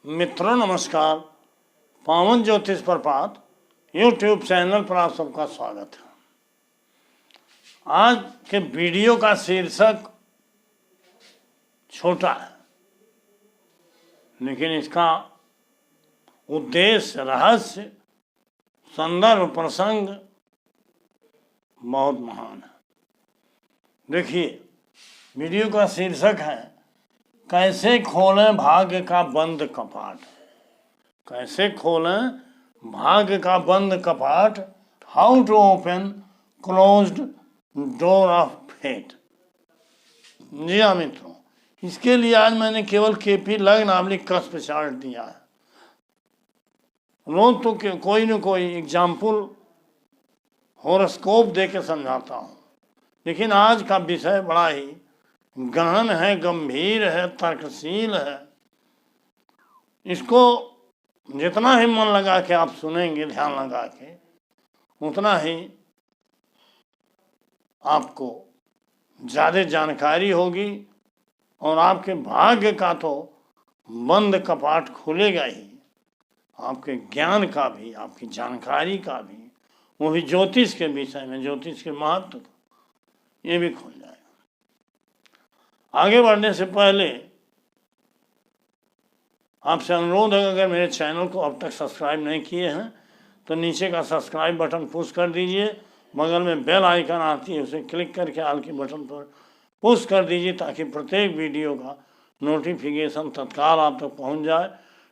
मित्रों नमस्कार। पावन ज्योतिष प्रपात यूट्यूब चैनल पर आप सबका स्वागत है। आज के वीडियो का शीर्षक छोटा है, लेकिन इसका उद्देश्य, रहस्य, संदर्भ, प्रसंग बहुत महान है। देखिए, वीडियो का शीर्षक है कैसे खोलें भाग्य का बंद कपाट। कैसे खोलें भाग्य का बंद कपाट, how to open closed door of fate. जी हाँ मित्रों, इसके लिए आज मैंने केवल केपी लग्न नामक कस्प चार्ट दिया है। रोज तो कोई न कोई एग्जाम्पल हॉरोस्कोप दे के समझाता हूँ, लेकिन आज का विषय बड़ा ही गहन है, गंभीर है, तर्कशील है। इसको जितना ही मन लगा के आप सुनेंगे, ध्यान लगा के, उतना ही आपको ज़्यादा जानकारी होगी और आपके भाग्य का तो बंद कपाट खुलेगा ही, आपके ज्ञान का भी, आपकी जानकारी का भी, वो भी ज्योतिष के विषय में, ज्योतिष के महत्व, ये भी खुल जाएगा। आगे बढ़ने से पहले आपसे अनुरोध है, अगर मेरे चैनल को अब तक सब्सक्राइब नहीं किए हैं तो नीचे का सब्सक्राइब बटन पुश कर दीजिए। बगल में बेल आइकन आती है, उसे क्लिक करके ऑल के बटन पर पुश कर दीजिए, ताकि प्रत्येक वीडियो का नोटिफिकेशन तत्काल आप तक पहुंच जाए।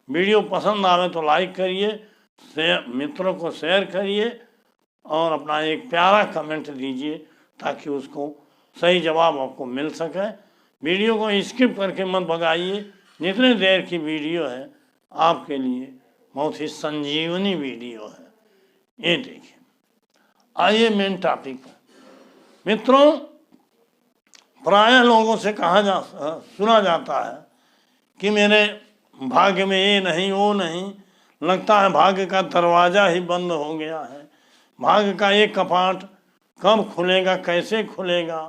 वीडियो पसंद आवे तो लाइक करिए, मित्रों को शेयर करिए और अपना एक प्यारा कमेंट दीजिए, ताकि उसको सही जवाब आपको मिल सके। वीडियो को स्किप करके मत भगाइए। जितने देर की वीडियो है आपके लिए बहुत ही संजीवनी वीडियो है, ये देखिए। आइए मेन टॉपिक पर। मित्रों, प्रायः लोगों से सुना जाता है कि मेरे भाग्य में ये नहीं, वो नहीं, लगता है भाग्य का दरवाज़ा ही बंद हो गया है, भाग्य का एक कपाट कब खुलेगा, कैसे खुलेगा,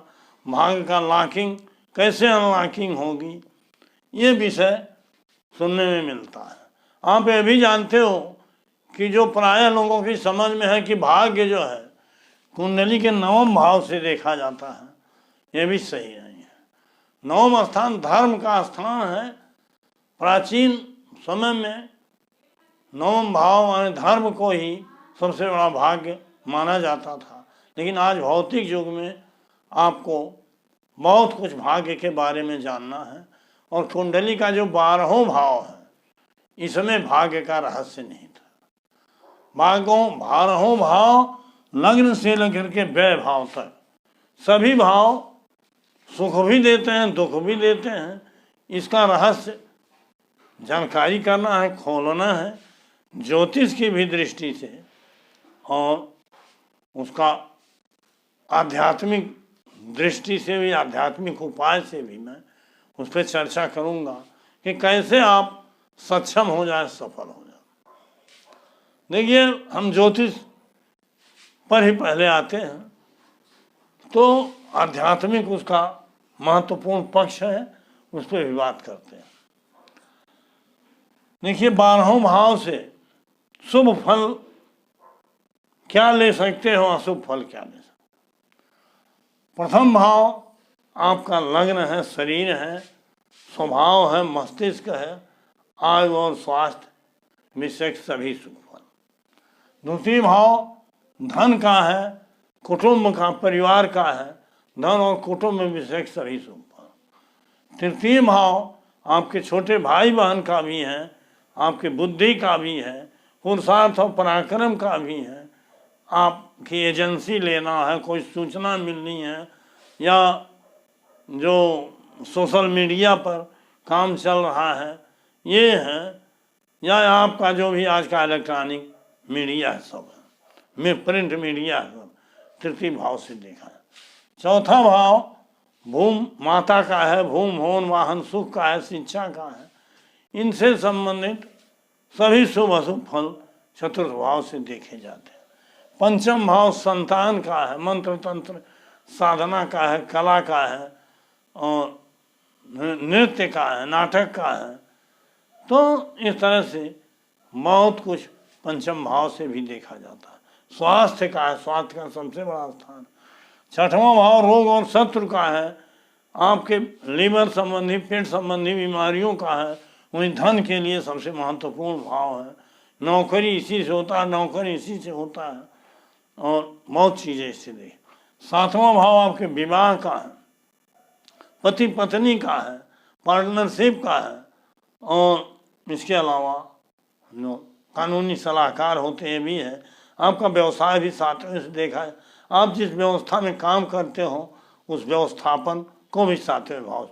भाग्य का लॉकिंग कैसे अनलॉकिंग होगी, ये विषय सुनने में मिलता है। आप ये भी जानते हो कि जो प्रायः लोगों की समझ में है कि भाग्य जो है कुंडली के नवम भाव से देखा जाता है, ये भी सही नहीं है। नवम स्थान धर्म का स्थान है। प्राचीन समय में नवम भाव माने धर्म को ही सबसे बड़ा भाग्य माना जाता था, लेकिन आज भौतिक युग में आपको बहुत कुछ भाग्य के बारे में जानना है। और कुंडली का जो 12वां भाव है, इसमें भाग्य का रहस्य नहीं था। 12वां भाव लग्न से लेकर के व्यय भाव तक सभी भाव सुख भी देते हैं, दुख भी देते हैं। इसका रहस्य जानकारी करना है, खोलना है ज्योतिष की भी दृष्टि से, और उसका आध्यात्मिक दृष्टि से भी, आध्यात्मिक उपाय से भी मैं उस पर चर्चा करूंगा कि कैसे आप सक्षम हो जाए, सफल हो जाए। देखिए, हम ज्योतिष पर ही पहले आते हैं, तो आध्यात्मिक उसका महत्वपूर्ण पक्ष है, उस पर भी बात करते हैं। देखिए, 12वां भाव से शुभ फल क्या ले सकते हो, अशुभ फल क्या ले सकते। प्रथम भाव आपका लग्न है, शरीर है, स्वभाव है, मस्तिष्क है, आयु और स्वास्थ्य विषय सभी सुख फल। द्वितीय भाव धन का है, कुटुंब का, परिवार का है, धन और कुटुंब विषय सभी सुख फल। तृतीय भाव आपके छोटे भाई बहन का भी है, आपके बुद्धि का भी है, पुरुषार्थ और पराक्रम का भी है, आपकी एजेंसी लेना है, कोई सूचना मिलनी है, या जो सोशल मीडिया पर काम चल रहा है ये है, या आपका जो भी आज का इलेक्ट्रॉनिक मीडिया है, सब है, में प्रिंट मीडिया है, सब तृतीय भाव से देखा है। चौथा भाव भूम माता का है, भूम भवन वाहन सुख का है, शिक्षा का है। इनसे संबंधित सभी शुभ अशुभ फल चतुर्थ भाव से देखे जाते हैं। पंचम भाव संतान का है, मंत्र तंत्र साधना का है, कला का है, और नृत्य का है, नाटक का है, तो इस तरह से मौत कुछ पंचम भाव से भी देखा जाता है। स्वास्थ्य का है, स्वास्थ्य का सबसे बड़ा स्थान। छठवां भाव रोग और शत्रु का है, आपके लीवर संबंधी, पेट संबंधी बीमारियों का है। वहीं धन के लिए सबसे महत्वपूर्ण भाव है। नौकरी इसी से होता है, नौकरी इसी से होता है, और बहुत चीज़ें इससे देख। सातवां भाव आपके विवाह का है, पति पत्नी का है, पार्टनरशिप का है, और इसके अलावा जो कानूनी सलाहकार होते हैं भी है। आपका व्यवसाय भी सातवें से देखा है। आप जिस व्यवस्था में काम करते हो उस व्यवस्थापन को भी सातवें भाव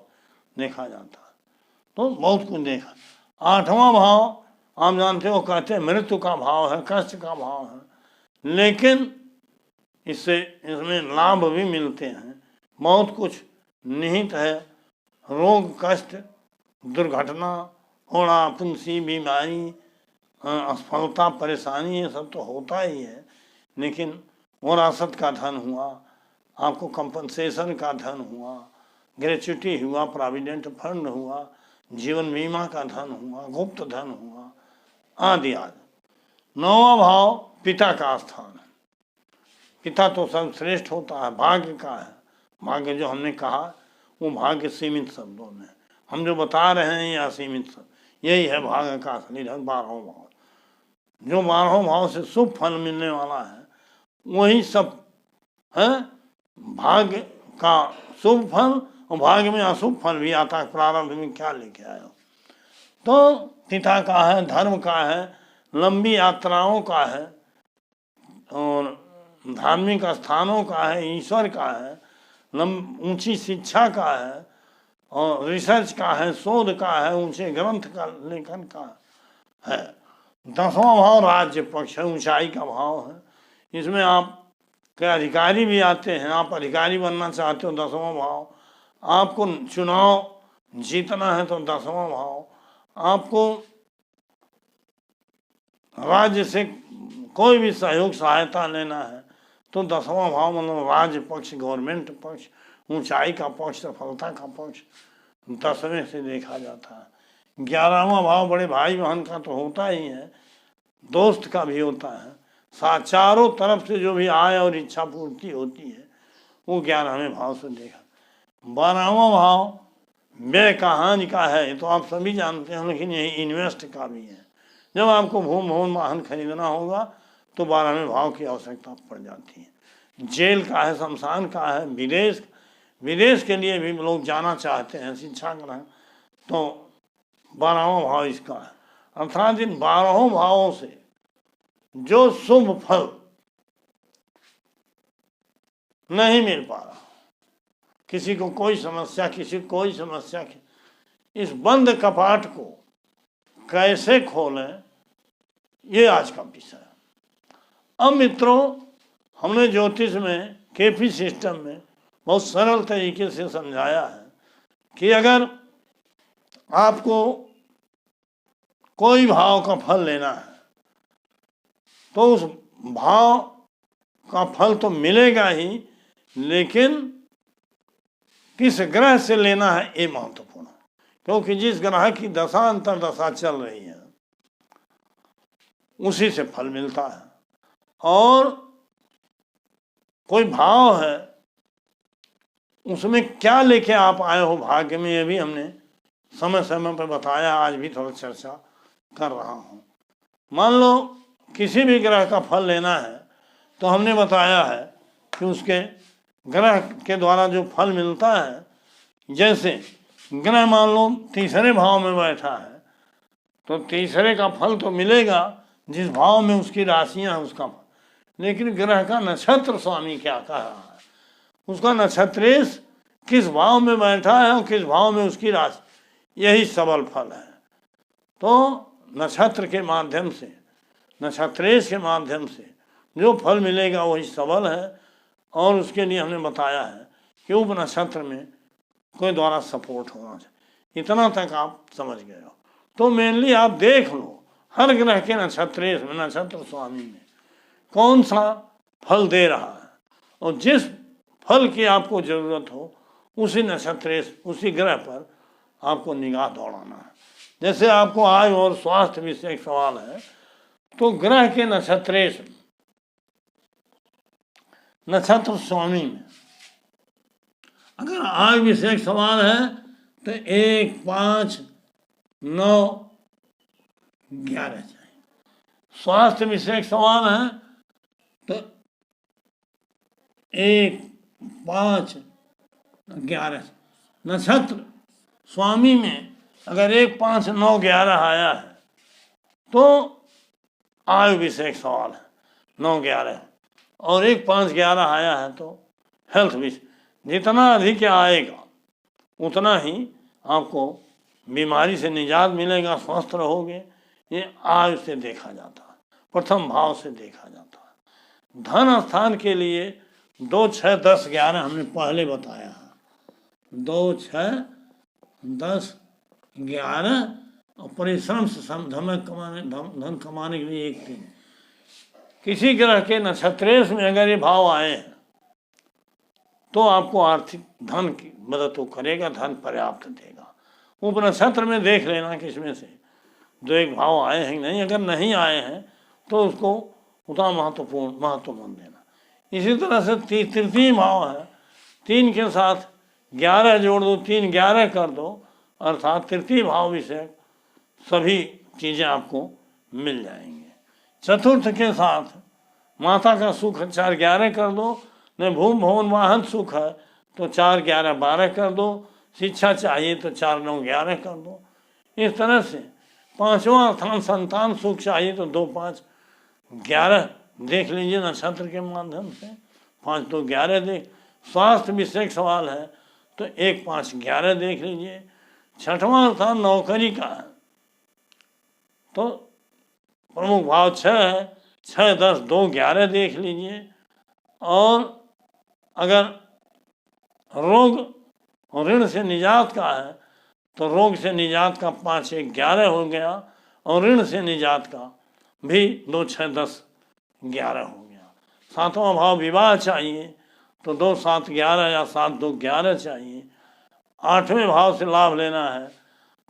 देखा जाता है। तो बहुत कुछ देखा। आठवां भाव आप जानते हो, कहते हैं मृत्यु का भाव है, कष्ट का भाव है, लेकिन इसमें लाभ भी मिलते हैं। मौत कुछ निहित है, रोग, कष्ट, दुर्घटना, होना, पुंसी, बीमारी, असफलता, परेशानी, ये सब तो होता ही है। लेकिन विरासत का धन हुआ, आपको कंपनसेशन का धन हुआ, ग्रेच्युटी हुआ, प्रोविडेंट फंड हुआ, जीवन बीमा का धन हुआ, गुप्त धन हुआ, आदि आदि। नौवां भाव पिता का स्थान है। पिता तो सर्वश्रेष्ठ होता है, भाग्य का है। भाग्य जो हमने कहा वो भाग्य सीमित शब्दों में, हम जो बता रहे हैं ये असीमित शब्द, यही है भाग्य का असली ढंग। 12वां भाव, जो 12वां भाव से शुभ फल मिलने वाला है वही सब है। भाग्य का शुभ फल और भाग्य में अशुभ फल भी आता है। प्रारंभ में क्या लेके आए हो, तो पिता का है, धर्म का है, लंबी यात्राओं का है, और धार्मिक स्थानों का है, ईश्वर का है, ऊंची शिक्षा का है, और रिसर्च का है, शोध का है, ऊंचे ग्रंथ का लेखन का है। 10वां भाव राज्य पक्ष है, ऊंचाई का भाव है। इसमें आप के अधिकारी भी आते हैं। आप अधिकारी बनना चाहते हो, 10वां भाव। आपको चुनाव जीतना है तो 10वां भाव। आपको राज्य से कोई भी सहयोग सहायता लेना है तो 10वां भाव, मतलब राज्य पक्ष, गवर्नमेंट पक्ष, ऊंचाई का पक्ष, सफलता का पक्ष 10वें से देखा जाता है। 11वां भाव बड़े भाई बहन का तो होता ही है, दोस्त का भी होता है। चारों तरफ से जो भी आय और इच्छा पूर्ति होती है वो 11वें भाव से देखा। 12वां भाव व्यय का, हानि का है, तो आप सभी जानते हैं, लेकिन यही इन्वेस्ट का भी है। जब आपको भूम वाहन खरीदना होगा तो 12वें भाव की आवश्यकता पड़ जाती है। जेल का है, शमशान का है, विदेश के लिए भी लोग जाना चाहते हैं, शिक्षा ग्रहण, तो 12वां भाव इसका है। अर्थात इन 12 भावों से जो शुभ फल नहीं मिल पा रहा, किसी को कोई समस्या, किसी को कोई समस्या, इस बंद कपाट को कैसे खोलें, ये आज का विषय है। अब मित्रों, हमने ज्योतिष में, केपी सिस्टम में बहुत सरल तरीके से समझाया है कि अगर आपको कोई भाव का फल लेना है तो उस भाव का फल तो मिलेगा ही, लेकिन किस ग्रह से लेना है ये महत्वपूर्ण है। क्योंकि जिस ग्रह की दशा अंतर्दशा चल रही है उसी से फल मिलता है। और कोई भाव है उसमें क्या लेके आप आए हो भाग्य में, ये भी हमने समय समय पर बताया, आज भी थोड़ा चर्चा कर रहा हूँ। मान लो किसी भी ग्रह का फल लेना है तो हमने बताया है कि उसके ग्रह के द्वारा जो फल मिलता है, जैसे ग्रह मान लो तीसरे भाव में बैठा है तो तीसरे का फल तो मिलेगा जिस भाव में उसकी राशियां हैं उसका फल, लेकिन ग्रह का नक्षत्र स्वामी क्या कह रहा है, उसका नक्षत्रेश किस भाव में बैठा है और किस भाव में उसकी राशि, यही सबल फल है। तो नक्षत्र के माध्यम से, नक्षत्रेश के माध्यम से जो फल मिलेगा वही सबल है। और उसके लिए हमने बताया है कि उप नक्षत्र में कोई द्वारा सपोर्ट होना चाहिए। इतना तक आप समझ गए हो। तो मेनली आप देख लो हर ग्रह के नक्षत्रेश में, नक्षत्र स्वामी में कौन सा फल दे रहा है, और जिस फल की आपको जरूरत हो उसी नक्षत्रेश, उसी ग्रह पर आपको निगाह दौड़ाना है। जैसे आपको आयु और स्वास्थ्य विषय एक सवाल है, तो ग्रह के नक्षत्रेश नक्षत्र स्वामी में अगर आयु विषय एक सवाल है तो 1, 5, 9, 11 चाहिए। स्वास्थ्य विषय एक सवाल है तो 1, 5, 11 नक्षत्र स्वामी में अगर 1, 5, 9, 11 आया है तो आयु विषय एक सवाल है 9, 11 और 1, 5, 11 आया है तो हेल्थ विषय। जितना अधिक आएगा उतना ही आपको बीमारी से निजात मिलेगा, स्वस्थ रहोगे। ये आयु से देखा जाता है, प्रथम भाव से देखा जाता है। धन स्थान के लिए 2, 6, 10, 11 हमने पहले बताया है। 2, 6, 10, 11 और परिश्रम से धन कमाने के लिए 1, 3। किसी ग्रह के नक्षत्रेश में अगर ये भाव आए हैं तो आपको आर्थिक धन की मदद तो करेगा, धन पर्याप्त देगा। उपनक्षत्र में देख लेना किसमें से जो एक भाव आए हैं नहीं, अगर नहीं आए हैं तो उसको उतना महत्व मान देना। इसी तरह से तृतीय भाव है, 3 के साथ 11 जोड़ दो, 3, 11 कर दो, अर्थात तृतीय भाव विषय सभी चीज़ें आपको मिल जाएंगे। चतुर्थ के साथ माता का सुख 4, 11 कर दो, न भूमि भवन वाहन सुख है तो 4, 11, 12 कर दो, शिक्षा चाहिए तो 4, 9, 11 कर दो। इस तरह से पांचवा स्थान संतान सुख चाहिए तो 2, 5, 11 देख लीजिए नक्षत्र के माध्यम से। 5, 2, 11 देख। स्वास्थ्य विषय सवाल है तो 1, 5, 11 देख लीजिए। छठवां स्थान नौकरी का है तो प्रमुख भाव 6 है, 6, 10, 2, 11 देख लीजिए। और अगर रोग और ऋण से निजात का है तो रोग से निजात का 5, 1, 11 हो गया और ऋण से निजात का भी 2, 6, 10, 11 हो गया। सातवां भाव विवाह चाहिए तो 2, 7, 11 या 7, 2, 11 चाहिए। आठवें भाव से लाभ लेना है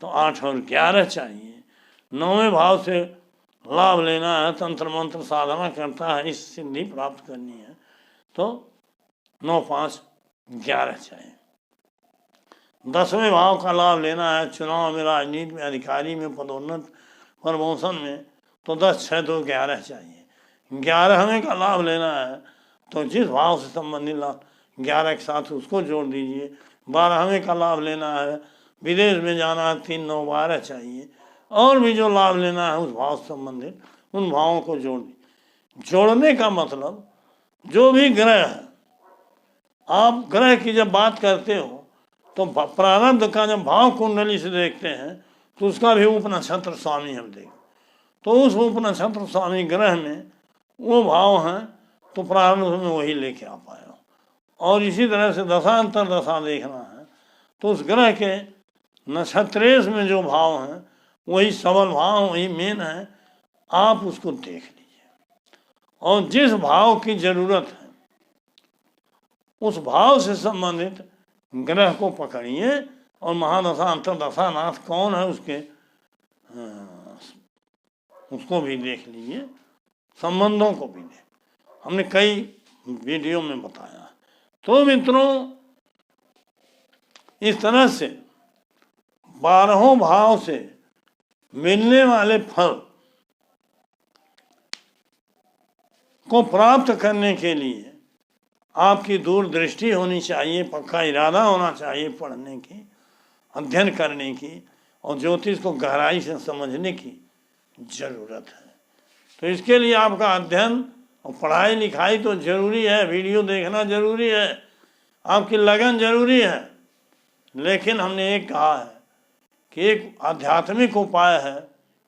तो 8 और 11 चाहिए। नौवें भाव से लाभ लेना है, तंत्र मंत्र साधना करता है, इस सिद्धि प्राप्त करनी है तो 9, 5, 11 चाहिए। 10वें भाव का लाभ लेना है, चुनाव में, राजनीति में, अधिकारी में, पदोन्नत, प्रमोशन में तो 10, 6, 2, 11 चाहिए। 11वें का लाभ लेना है तो जिस भाव से संबंधित लाभ 11 के साथ उसको जोड़ दीजिए। 12वें का लाभ लेना है, विदेश में जाना है, 3, 9, 12 चाहिए। और भी जो लाभ लेना है उस भाव से संबंधित उन भावों को जोड़ दीजिए। जोड़ने का मतलब जो भी ग्रह है, आप ग्रह की जब बात करते हो तो प्रारब्ध का जब भाव कुंडली से देखते हैं तो उसका भी उपनक्षत्र स्वामी हम देखें तो उस उपनक्षत्र स्वामी ग्रह में वो भाव हैं तो प्रारंभ में वही लेके आ पाएगा। और इसी तरह से दशांतर दशा देखना है तो उस ग्रह के नक्षत्रेश में जो भाव हैं वही सबल भाव, वही मेन है, आप उसको देख लीजिए। और जिस भाव की जरूरत है उस भाव से संबंधित ग्रह को पकड़िए और महादशा अंतरदशा नाथ कौन है उसको भी देख लीजिए, संबंधों को भी देख, हमने कई वीडियो में बताया है। तो मित्रों, इस तरह से 12 भाव से मिलने वाले फल को प्राप्त करने के लिए आपकी दूरदृष्टि होनी चाहिए, पक्का इरादा होना चाहिए पढ़ने की, अध्ययन करने की और ज्योतिष को गहराई से समझने की जरूरत है। तो इसके लिए आपका अध्ययन और पढ़ाई लिखाई तो जरूरी है, वीडियो देखना जरूरी है, आपकी लगन जरूरी है। लेकिन हमने एक कहा है कि एक आध्यात्मिक उपाय है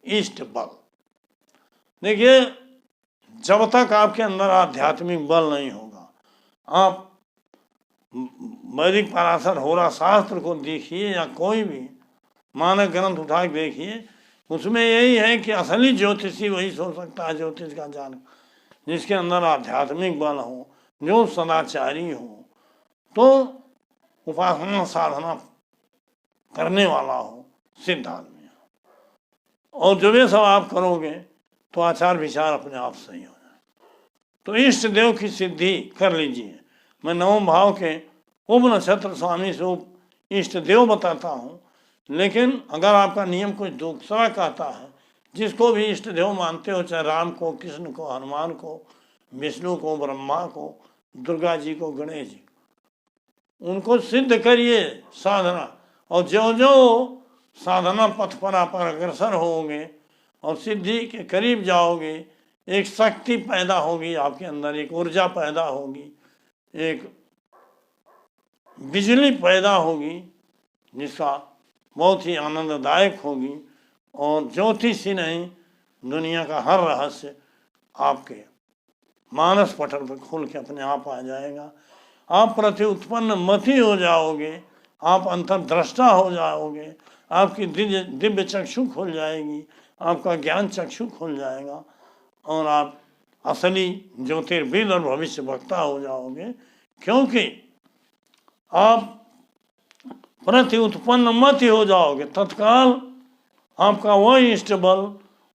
इष्ट बल। देखिए, जब तक आपके अंदर आध्यात्मिक बल नहीं होगा, आप वैदिक पराशर होरा शास्त्र को देखिए या कोई भी मानक ग्रंथ उठा के देखिए, उसमें यही है कि असली ज्योतिषी वही सोच सकता है ज्योतिष का ज्ञान, जिसके अंदर आध्यात्मिक बल हो, जो सदाचारी हो, तो उपासना साधना करने वाला हो, सिद्ध आदमी हो। और जब ये सब आप करोगे तो आचार विचार अपने आप सही हो जाए। तो इष्ट देव की सिद्धि कर लीजिए। मैं नवम भाव के उप नक्षत्र स्वामी से उप इष्ट देव बताता हूँ, लेकिन अगर आपका नियम कुछ दूसरा कहता है, जिसको भी इष्ट देव मानते हो, चाहे राम को, कृष्ण को, हनुमान को, विष्णु को, ब्रह्मा को, दुर्गा जी को, गणेश जी, उनको सिद्ध करिए साधना। और जो जो साधना पथ पर आप अग्रसर होंगे और सिद्धि के करीब जाओगे, एक शक्ति पैदा होगी आपके अंदर, एक ऊर्जा पैदा होगी, एक बिजली पैदा होगी जिसका बहुत ही आनंददायक होगी। और ज्योतिष ही नहीं, दुनिया का हर रहस्य आपके मानस पटल पर खुल के अपने आप आ जाएगा। आप प्रति उत्पन्न मति हो जाओगे, आप अंतर्दृष्टा हो जाओगे, आपकी दिव्य चक्षु खुल जाएगी, आपका ज्ञान चक्षु खुल जाएगा और आप असली ज्योतिर्विद और भविष्य वक्ता हो जाओगे, क्योंकि आप प्रति उत्पन्न मत हो जाओगे। तत्काल आपका वो इष्ट बल,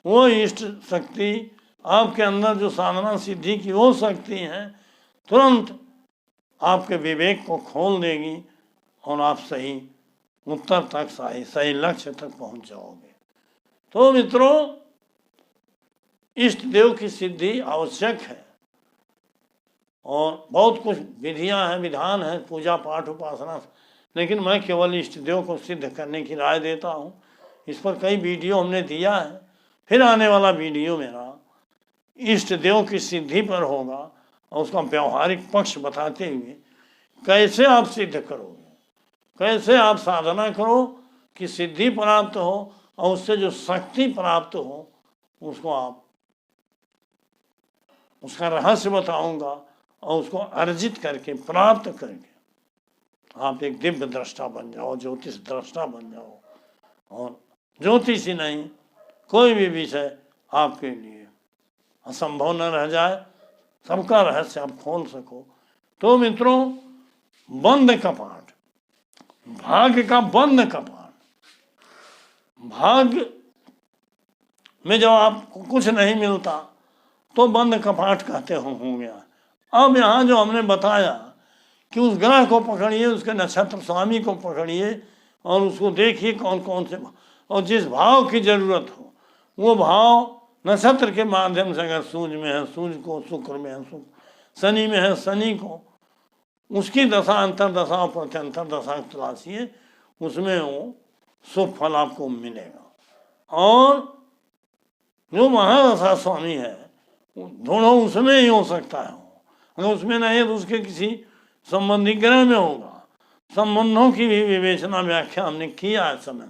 वो इष्ट शक्ति, आपके अंदर जो साधना सिद्धि की वो शक्ति है, तुरंत आपके विवेक को खोल देगी और आप सही उत्तर तक, सही लक्ष्य तक पहुंच जाओगे। तो मित्रों, इष्ट देव की सिद्धि आवश्यक है और बहुत कुछ विधियां हैं, विधान है, पूजा पाठ उपासना, लेकिन मैं केवल इष्ट देव को सिद्ध करने की राय देता हूँ। इस पर कई वीडियो हमने दिया है, फिर आने वाला वीडियो मेरा इष्ट देव की सिद्धि पर होगा और उसका व्यवहारिक पक्ष बताते हुए कैसे आप सिद्ध करोगे, कैसे आप साधना करो कि सिद्धि प्राप्त हो और उससे जो शक्ति प्राप्त हो उसको आप, उसका रहस्य बताऊंगा और उसको अर्जित करके, प्राप्त करके आप एक दिव्य दृष्टा बन जाओ, ज्योतिष दृष्टा बन जाओ और ज्योतिष ही नहीं, कोई भी विषय आपके लिए असंभव न रह जाए, सबका रहस्य आप खोल सको। तो मित्रों, बंद कपाट, भाग्य का बंद कपाट, भाग्य में जब आपको कुछ नहीं मिलता तो बंद कपाट कहते होंगे। अब यहाँ जो हमने बताया कि उस ग्रह को पकड़िए, उसके नक्षत्र स्वामी को पकड़िए और उसको देखिए कौन कौन से, और जिस भाव की जरूरत हो वो भाव नक्षत्र के माध्यम से, अगर सूर्य में है सूर्य को, शुक्र में है शुक्र, शनि में है शनि को, उसकी दशा अंतरदशा और प्रत्यंतर दशा तलाशिए, उसमें वो शुभ फल आपको मिलेगा। और जो महादशा स्वामी है दोनों उसमें ही हो सकता है, अगर उसमें नहीं है तो उसके किसी संबंधी ग्रह में होगा। संबंधों की भी विवेचना व्याख्या हमने किया है समय,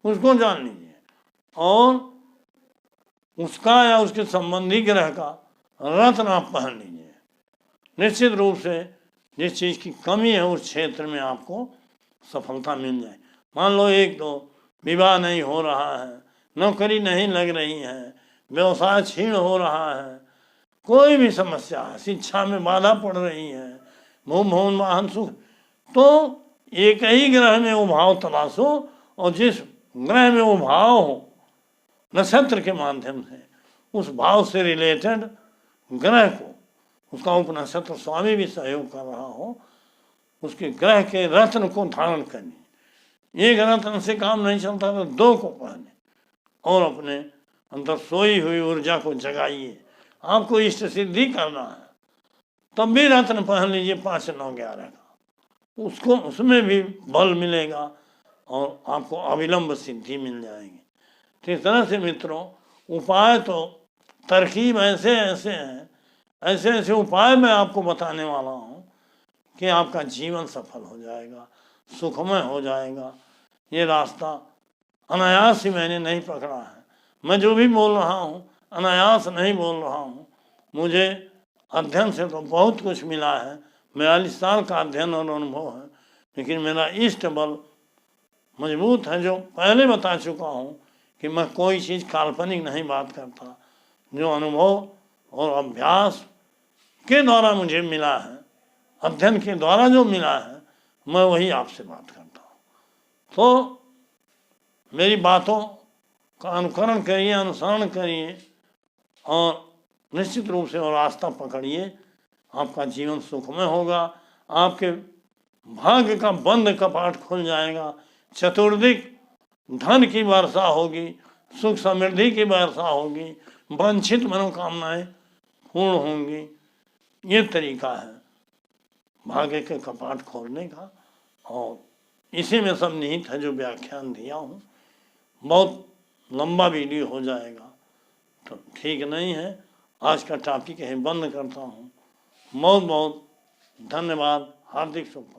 उसको जान लीजिए और उसका या उसके संबंधी ग्रह का रत्न आप पहन लीजिए। निश्चित रूप से जिस चीज़ की कमी है उस क्षेत्र में आपको सफलता मिल जाए। मान लो एक तो विवाह नहीं हो रहा है, नौकरी नहीं लग रही है, व्यवसाय क्षीण हो रहा है, कोई भी समस्या है, शिक्षा में बाधा पड़ रही है, भूम भवन वाहन सुख, तो एक ही ग्रह में वो भाव तलाशो और जिस ग्रह में वो भाव हो नक्षत्र के माध्यम से उस भाव से रिलेटेड ग्रह को, उसका उपनक्षत्र स्वामी भी सहयोग कर रहा हो, उसके ग्रह के रत्न को धारण करनी। एक रत्न से काम नहीं चलता तो दो को पहने और अपने अंदर सोई हुई ऊर्जा को जगाइए। आपको इष्ट सिद्धि करना है तब भी रत्न पहन लीजिए 5, 9, 11 का, उसको उसमें भी बल मिलेगा और आपको अविलंब सिद्धि मिल जाएगी। तो इस तरह से मित्रों, उपाय तो तरकीब ऐसे ऐसे हैं, ऐसे ऐसे उपाय मैं आपको बताने वाला हूँ कि आपका जीवन सफल हो जाएगा, सुखमय हो जाएगा। ये रास्ता अनायास ही मैंने नहीं पकड़ा है, मैं जो भी बोल रहा हूँ अनायास नहीं बोल रहा हूँ। मुझे अध्ययन से तो बहुत कुछ मिला है, 42 साल का अध्ययन और अनुभव है, लेकिन मेरा इष्ट बल मजबूत है, जो पहले बता चुका हूँ कि मैं कोई चीज़ काल्पनिक नहीं बात करता। जो अनुभव और अभ्यास के द्वारा मुझे मिला है, अध्ययन के द्वारा जो मिला है, मैं वही आपसे बात करता हूँ। तो मेरी बातों का अनुकरण करिए, अनुसरण करिए और निश्चित रूप से वो रास्ता पकड़िए, आपका जीवन सुखमय होगा, आपके भाग्य का बंद कपाट खुल जाएगा, चतुर्दिक धन की वर्षा होगी, सुख समृद्धि की वर्षा होगी, वांछित मनोकामनाएं पूर्ण होंगी। ये तरीका है भाग्य के कपाट खोलने का, और इसी में सब निहित है जो व्याख्यान दिया हूँ। बहुत लंबा वीडियो हो जाएगा तो ठीक नहीं है, आज का टॉपिक है बंद करता हूँ। बहुत बहुत धन्यवाद, हार्दिक शुभकामनाएं।